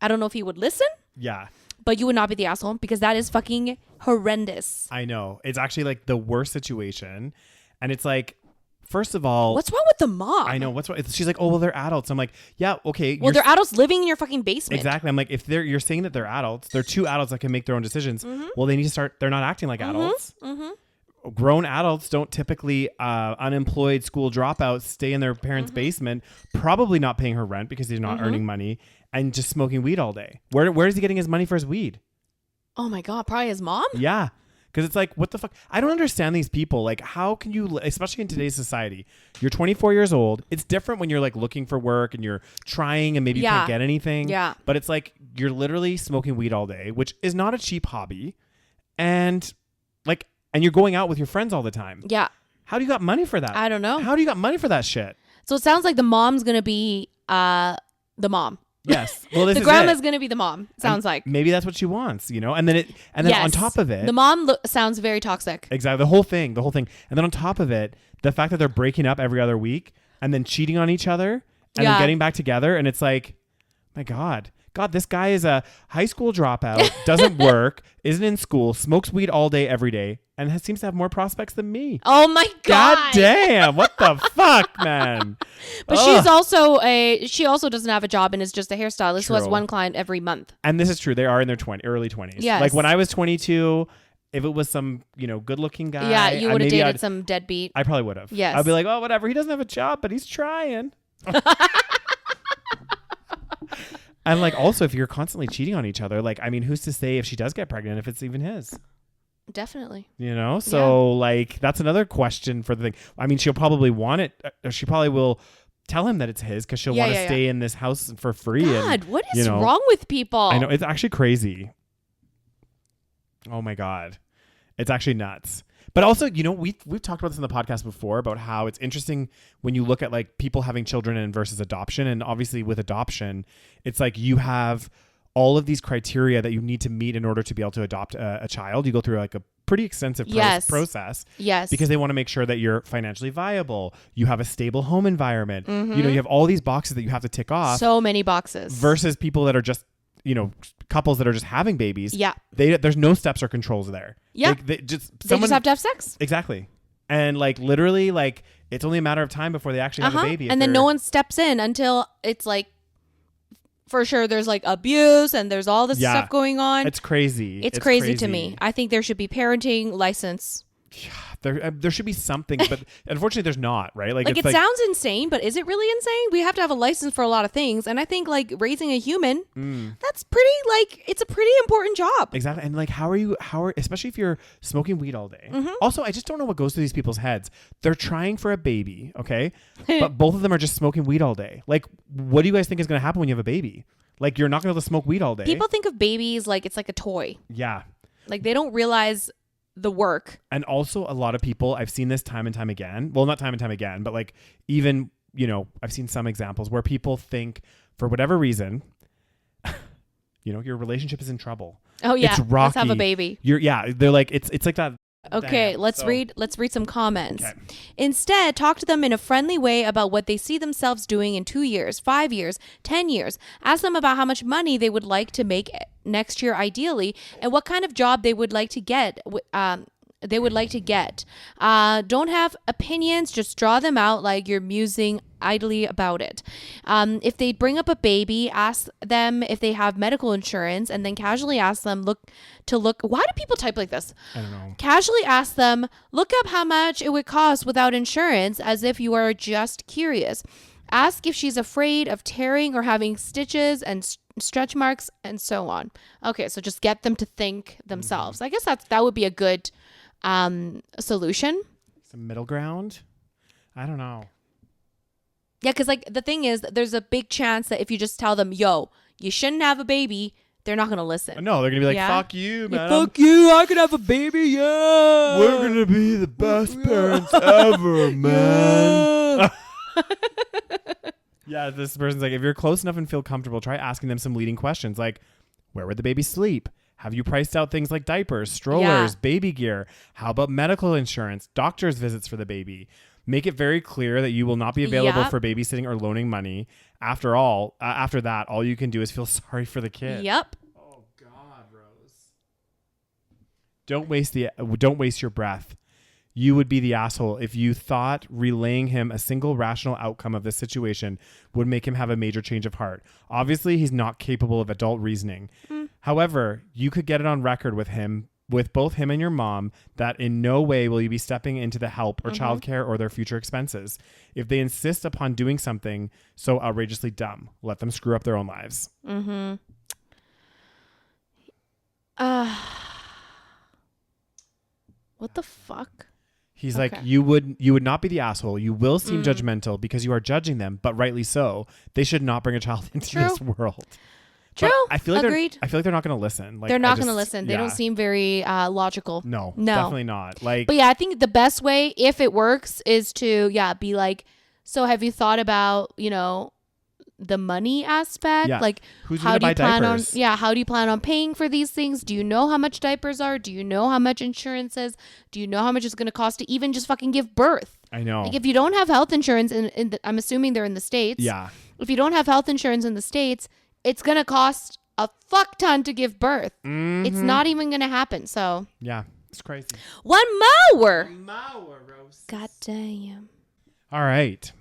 I don't know if he would listen. Yeah. But you would not be the asshole because that is fucking horrendous. I know. It's actually like the worst situation. And it's like, first of all, what's wrong with the mom? I know what's wrong. She's like, oh well, they're adults. I'm like, yeah, okay. Well, they're adults living in your fucking basement. Exactly. I'm like, if you're saying that they're adults, they're two adults that can make their own decisions. Well, they need to start. They're not acting like adults. Grown adults don't typically unemployed school dropouts stay in their parents' basement, probably not paying her rent because he's not earning money and just smoking weed all day. Where is he getting his money for his weed? Oh my God, probably his mom? Yeah. Because it's like, what the fuck? I don't understand these people. Like, how can you, especially in today's society, you're 24 years old. It's different when you're like looking for work and you're trying and maybe you can't get anything. Yeah. But it's like, you're literally smoking weed all day, which is not a cheap hobby. And like, and you're going out with your friends all the time. Yeah. How do you got money for that? I don't know. How do you got money for that shit? So it sounds like the mom's going to be the mom. Yes. Well, this the is grandma's it. going to be the mom. Sounds like. Maybe that's what she wants, you know? And then on top of it. The mom sounds very toxic. Exactly. The whole thing. And then on top of it, the fact that they're breaking up every other week and then cheating on each other and then getting back together. And it's like, my God, this guy is a high school dropout, doesn't work, isn't in school, smokes weed all day, every day, and seems to have more prospects than me. Oh my God. God damn. What the fuck, man? But she also doesn't have a job and is just a hairstylist who has one client every month. And this is true. They are in their early 20s. Yes. Like when I was 22, if it was some, good looking guy. Yeah, you would have dated some deadbeat. I probably would have. Yes. I'd be like, oh, whatever. He doesn't have a job, but he's trying. And like, also, if you're constantly cheating on each other, like, I mean, who's to say if she does get pregnant, if it's even his? Definitely. So like, that's another question for the thing. I mean, she'll probably want it. She probably will tell him that it's his because she'll want to stay in this house for free. God, what is wrong with people? I know. It's actually crazy. Oh my God. It's actually nuts. But also, we've talked about this in the podcast before about how it's interesting when you look at like people having children and versus adoption. And obviously with adoption, it's like you have all of these criteria that you need to meet in order to be able to adopt a child. You go through like a pretty extensive process. Yes. Because they want to make sure that you're financially viable. You have a stable home environment. You have all these boxes that you have to tick off. So many boxes. Versus people that are just, couples that are just having babies. Yeah. There's no steps or controls there. Yeah. They just have to have sex. Exactly. And like literally like it's only a matter of time before they actually have a baby. And then no one steps in until it's like, for sure there's like abuse and there's all this stuff going on. It's crazy. It's crazy to me. I think there should be parenting license. There should be something, but unfortunately there's not, right? Like it sounds insane, but is it really insane? We have to have a license for a lot of things. And I think like raising a human, that's pretty it's a pretty important job. Exactly. And like, how are especially if you're smoking weed all day. Also, I just don't know what goes through these people's heads. They're trying for a baby. Okay. But both of them are just smoking weed all day. Like, what do you guys think is going to happen when you have a baby? Like, you're not going to be able to smoke weed all day. People think of babies like it's like a toy. Yeah. Like they don't realize the work. And also a lot of people, I've seen this time and time again. Well, not time and time again, but like even, I've seen some examples where people think for whatever reason, your relationship is in trouble. Oh yeah. It's rocky. Let's have a baby. They're like, it's like that. Okay, Damn. let's read some comments. Okay. Instead, talk to them in a friendly way about what they see themselves doing in 2 years, 5 years, 10 years. Ask them about how much money they would like to make next year ideally and what kind of job they would like to get. Don't have opinions, just draw them out like you're musing idly about it. If they bring up a baby, ask them if they have medical insurance and then casually ask them why do people type like this? I don't know. Casually ask them, look up how much it would cost without insurance as if you are just curious. Ask if she's afraid of tearing or having stitches and stretch marks and so on. Okay, so just get them to think themselves. I guess that would be a good solution. Some middle ground? I don't know. Yeah, because like the thing is, there's a big chance that if you just tell them, yo, you shouldn't have a baby, they're not going to listen. No, they're going to be like, fuck you, man. Fuck you, I could have a baby, yeah. We're going to be the best parents ever, man. Yeah, this person's like, if you're close enough and feel comfortable, try asking them some leading questions like, where would the baby sleep? Have you priced out things like diapers, strollers, baby gear? How about medical insurance, doctor's visits for the baby? Make it very clear that you will not be available for babysitting or loaning money. After that, all you can do is feel sorry for the kid. Yep. Oh God, Rose. Don't waste your breath. You would be the asshole if you thought relaying him a single rational outcome of this situation would make him have a major change of heart. Obviously, he's not capable of adult reasoning. However, you could get it on record with both him and your mom that in no way will you be stepping into the help or childcare or their future expenses. If they insist upon doing something so outrageously dumb, let them screw up their own lives. What the fuck? He's like, you would not be the asshole. You will seem judgmental because you are judging them, but rightly so. They should not bring a child into this world. True. But I feel like Agreed. I feel like they're not going to listen. Like, they're not going to listen. They don't seem very logical. No, definitely not. Like, but yeah, I think the best way, if it works, is to be like, so have you thought about, you know, the money aspect? Yeah. Like, who's how going do to you buy plan diapers? how do you plan on paying for these things? Do you know how much diapers are? Do you know how much insurance is? Do you know how much it's going to cost to even just fucking give birth? I know. Like, if you don't have health insurance, I'm assuming they're in the States. Yeah. If you don't have health insurance in the States, it's going to cost a fuck ton to give birth. It's not even going to happen. So yeah, it's crazy. One more. God damn. All right.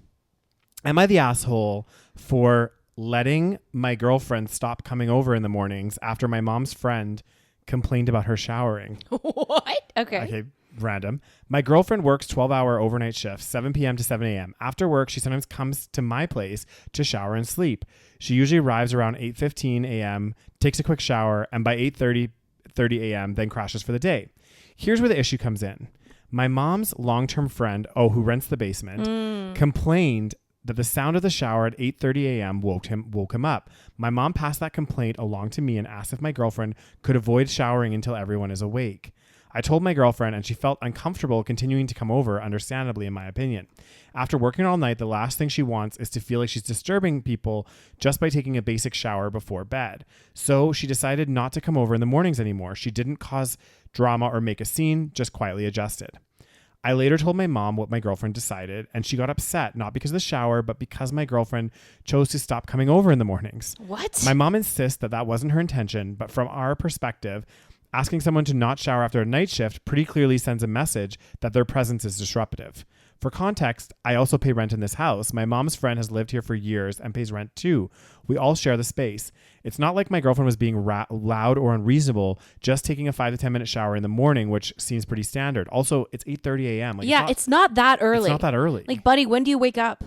Am I the asshole for letting my girlfriend stop coming over in the mornings after my mom's friend complained about her showering? What? Okay. Random. My girlfriend works 12-hour overnight shifts, 7 p.m. to 7 a.m. After work, she sometimes comes to my place to shower and sleep. She usually arrives around 8:15 a.m., takes a quick shower, and by 8:30 a.m. then crashes for the day. Here's where the issue comes in. My mom's long-term friend, who rents the basement, complained that the sound of the shower at 8:30 a.m. woke him up. My mom passed that complaint along to me and asked if my girlfriend could avoid showering until everyone is awake. I told my girlfriend and she felt uncomfortable continuing to come over, understandably in my opinion. After working all night, the last thing she wants is to feel like she's disturbing people just by taking a basic shower before bed. So she decided not to come over in the mornings anymore. She didn't cause drama or make a scene, just quietly adjusted. I later told my mom what my girlfriend decided, and she got upset, not because of the shower, but because my girlfriend chose to stop coming over in the mornings. What? My mom insists that wasn't her intention, but from our perspective, asking someone to not shower after a night shift pretty clearly sends a message that their presence is disruptive. For context, I also pay rent in this house. My mom's friend has lived here for years and pays rent too. We all share the space. It's not like my girlfriend was being loud or unreasonable, just taking a 5 to 10 minute shower in the morning, which seems pretty standard. Also, it's 8:30 a.m. Like, it's not that early. It's not that early. Like, buddy, when do you wake up?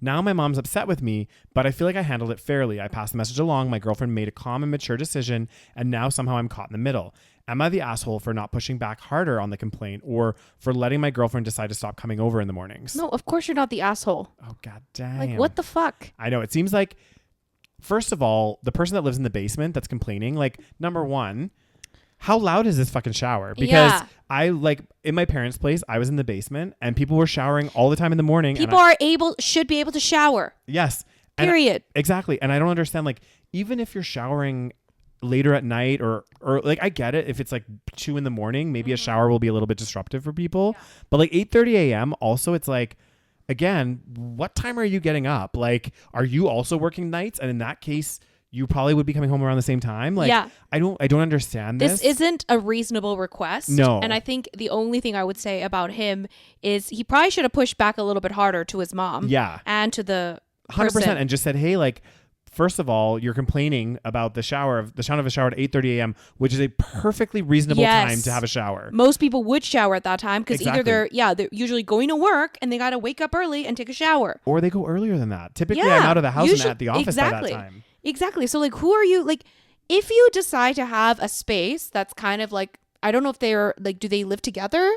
Now my mom's upset with me, but I feel like I handled it fairly. I passed the message along. My girlfriend made a calm and mature decision, and now somehow I'm caught in the middle. Am I the asshole for not pushing back harder on the complaint or for letting my girlfriend decide to stop coming over in the mornings? No, of course you're not the asshole. Oh, god damn. Like, what the fuck? I know. It seems like, first of all, the person that lives in the basement that's complaining, like, number one, how loud is this fucking shower? Because I, like, in my parents' place, I was in the basement and people were showering all the time in the morning. People should be able to shower. Yes. Period. Exactly. And I don't understand, like, even if you're showering later at night or like, I get it. If it's like 2 a.m, maybe a shower will be a little bit disruptive for people. Yeah. But like 8:30 a.m. also, it's like, again, what time are you getting up? Like, are you also working nights? And in that case, you probably would be coming home around the same time. Like, I don't understand this. This isn't a reasonable request. No. And I think the only thing I would say about him is he probably should have pushed back a little bit harder to his mom. Yeah. And to the 100%. And just said, hey, like, first of all, you're complaining about the sound of a shower at 8:30 a.m., which is a perfectly reasonable time to have a shower. Most people would shower at that time because either they're usually going to work and they got to wake up early and take a shower. Or they go earlier than that. Typically, I'm out of the house and at the office by that time. Exactly. So, like, who are you? Like, if you decide to have a space that's kind of like, I don't know if they're like, do they live together?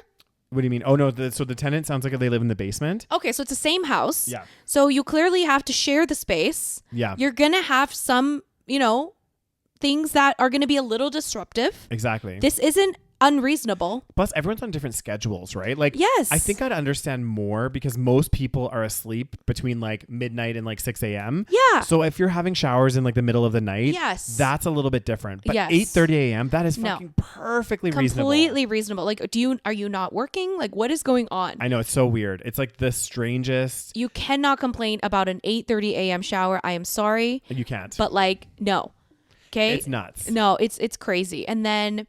What do you mean? Oh, no. So the tenant sounds like they live in the basement. Okay. So it's the same house. Yeah. So you clearly have to share the space. Yeah. You're going to have some, things that are going to be a little disruptive. Exactly. This isn't unreasonable. Plus, everyone's on different schedules, right? Like, yes. I think I'd understand more because most people are asleep between like midnight and like 6 a.m. Yeah. So if you're having showers in like the middle of the night, yes, that's a little bit different. But yes. 8:30 a.m., that is fucking perfectly reasonable. Completely reasonable. Like, are you not working? Like, what is going on? I know, it's so weird. It's like the strangest. You cannot complain about an 8:30 a.m. shower. I am sorry. You can't. But like, no. Okay. It's nuts. No, it's crazy. And then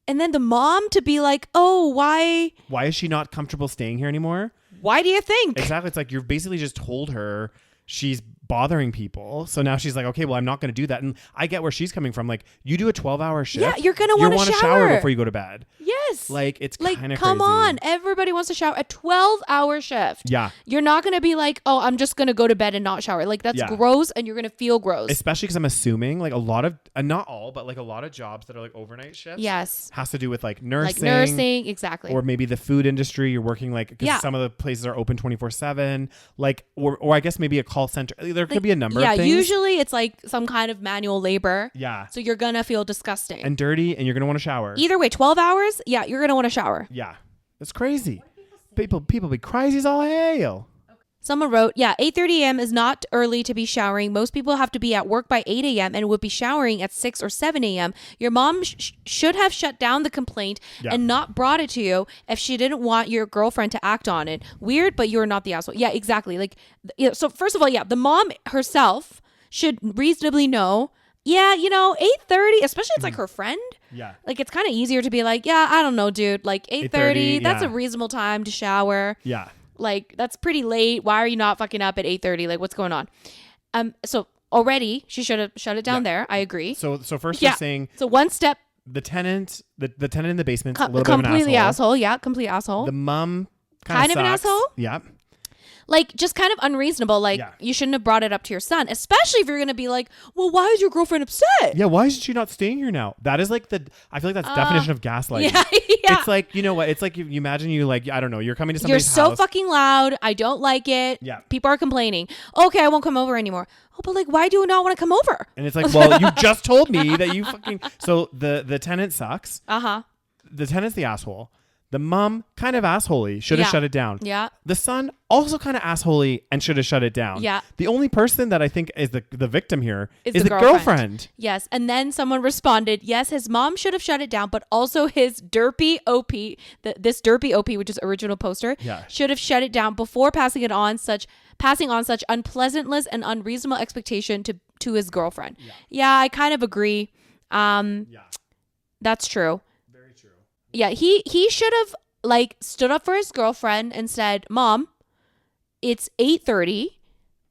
And then the mom to be like, oh, why is she not comfortable staying here anymore? Why do you think? Exactly. It's like you've basically just told her she's bothering people. So now she's like, okay, well, I'm not going to do that. And I get where she's coming from. Like, you do a 12-hour shift. Yeah, you're going to want to shower before you go to bed. Yes. Like, it's like, kind of come crazy. on. Everybody wants to shower. A 12-hour shift. Yeah. You're not going to be like, oh, I'm just going to go to bed and not shower. Like, that's gross, and you're going to feel gross. Especially because I'm assuming, like, a lot of, not all, but like a lot of jobs that are like overnight shifts. Yes. Has to do with like nursing. Like nursing, exactly. Or maybe the food industry. You're working like, because some of the places are open 24/7. Like, or I guess maybe a call center. There could be a number of things. Usually it's like some kind of manual labor. Yeah. So you're going to feel disgusting. And dirty, and you're going to want to shower. Either way, 12 hours, you're going to want to shower. Yeah. It's crazy. People be crazy as all hell. Someone wrote, 8:30 a.m. is not early to be showering. Most people have to be at work by 8 a.m. and would be showering at 6 or 7 a.m. Your mom should have shut down the complaint and not brought it to you if she didn't want your girlfriend to act on it. Weird, but you're not the asshole. Yeah, exactly. Like, so first of all, the mom herself should reasonably know, 8:30, especially it's like her friend. Yeah. Like, it's kind of easier to be like, I don't know, dude. Like, 8:30, that's a reasonable time to shower. Yeah. Like, that's pretty late. Why are you not fucking up at 8:30? Like, what's going on? So already she should have shut it down there. I agree. So first you're saying, so one step, the tenant in the basement's a little bit of an completely asshole. Yeah, complete asshole. The mom kind of an sucks. asshole. Yeah. Like, just kind of unreasonable. Like, you shouldn't have brought it up to your son, especially if you're going to be like, well, why is your girlfriend upset? Yeah, why is she not staying here now? That is like I feel like that's definition of gaslighting. Yeah. It's like, you know what? It's like you imagine you like, I don't know, you're coming to somebody's house. You're so fucking loud. I don't like it. Yeah. People are complaining. Okay, I won't come over anymore. Oh, but like, why do you not want to come over? And it's like, well, you just told me that you fucking... So the tenant sucks. Uh-huh. The tenant's the asshole. The mom, kind of assholey, should have shut it down. Yeah. The son, also kind of assholey and should have shut it down. Yeah. The only person that I think is the victim here is the girlfriend. Yes. And then someone responded, yes, his mom should have shut it down, but also his derpy OP, this derpy OP, which is original poster, should have shut it down before passing on such unpleasantness and unreasonable expectation to his girlfriend. Yeah, I kind of agree. That's true. Yeah, he should have like stood up for his girlfriend and said, "Mom, it's 8:30.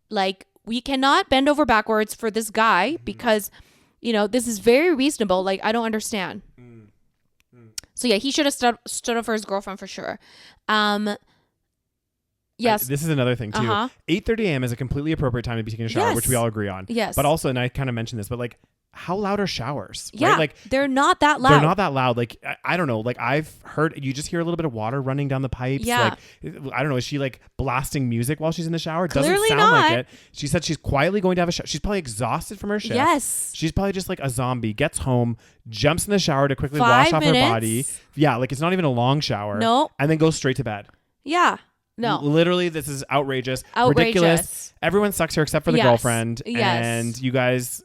Like, we cannot bend over backwards for this guy because, this is very reasonable. Like, I don't understand." So yeah, he should have stood up for his girlfriend for sure. Yes. This is another thing too. 8:30 a.m. is a completely appropriate time to be taking a shower, which we all agree on. Yes. But also, and I kind of mentioned this, but like, how loud are showers? Yeah, right? Like, they're not that loud. They're not that loud. Like, I don't know. Like, I've heard you just hear a little bit of water running down the pipes. Yeah. Like, I don't know. Is she like blasting music while she's in the shower? Clearly doesn't sound not. like it. She said she's quietly going to have a shower. She's probably exhausted from her shift. Yes. She's probably just like a zombie. Gets home, jumps in the shower to quickly 5 wash off her minutes. body. Yeah, like it's not even a long shower. No. And then goes straight to bed. Yeah. No. Literally, this is outrageous. Ridiculous. Everyone sucks here except for the girlfriend. Yes. And you guys,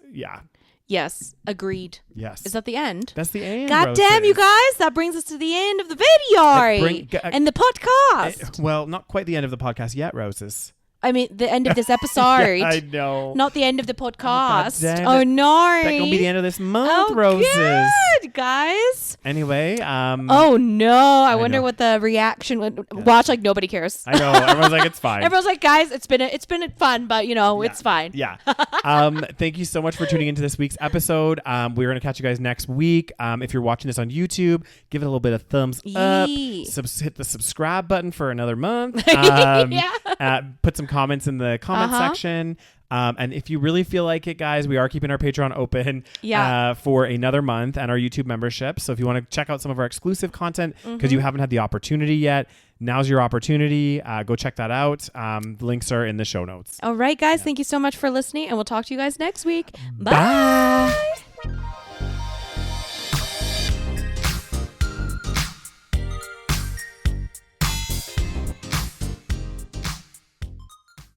Yes, agreed. Yes. Is that the end? That's the end. God damn, you guys. That brings us to the end of the video and the podcast. Well, not quite the end of the podcast yet, Roses. I mean, the end of this episode. Yeah, I know. Not the end of the podcast. Oh, no. That's going to be the end of this month, Roses. Good, guys. Anyway. Oh, no. I wonder what the reaction would... Watch like nobody cares. I know. Everyone's like, it's fine. Everyone's like, guys, it's been fun, but, it's fine. Yeah. Thank you so much for tuning into this week's episode. We're going to catch you guys next week. If you're watching this on YouTube, give it a little bit of thumbs up. Hit the subscribe button for another month. Put some comments in the comment section. And if you really feel like it, guys, we are keeping our Patreon open for another month and our YouTube membership. So if you want to check out some of our exclusive content because you haven't had the opportunity yet, now's your opportunity. Go check that out. The links are in the show notes. All right, guys. Thank you so much for listening, and we'll talk to you guys next week. Bye.